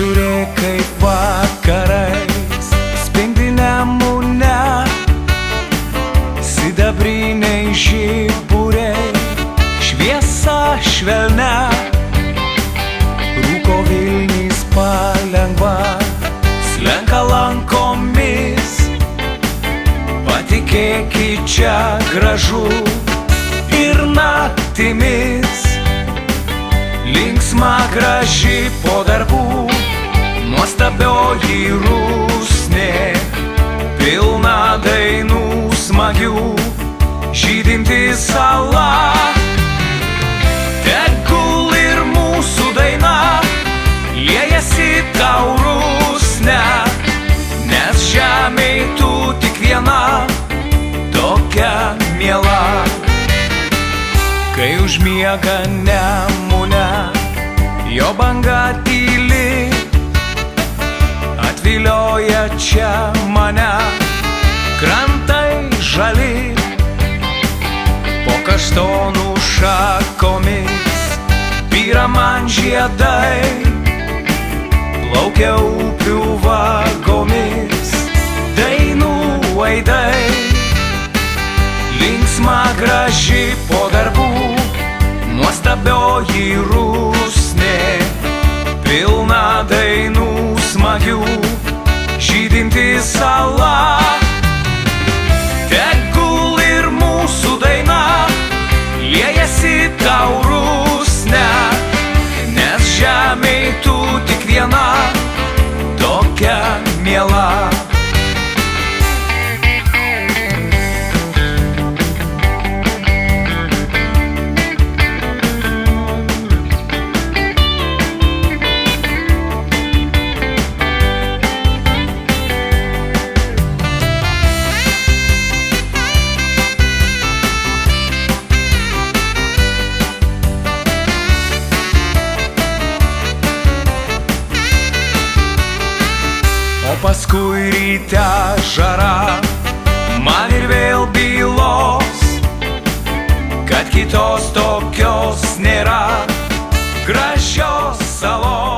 Žiūrėk, kaip vakarais spindi Nemune, sidabriniai žiburiai, šviesa švelnia, rūko Vilnys palengva, slenka lankomis. Patikėkit, čia gražu ir naktimis. Linksma, graži po darbų, nuostabioji rusnė, pilna dainų smagių, žydinti sala. Tegul ir mūsų daina liejasi tau rusne, nes žemėj tu tik viena, tokia miela. Kai užmiega Nemune, jo banga tyli, atvilioja čia mane krantai žali. Po kaštonų šakomis byra man žiedai, plaukia upių vagomis dainų aidai. Linksma, graži po darbų, nuostabioji rusnė, pilna dainų smagių, žydinti sala. Tegul ir mūsų daina liejasi tau rusne, nes žemėj tu tik viena, tokia miela. O paskui ryte žara man ir vėl bylos, kad kitos tokios nėra gražios salos.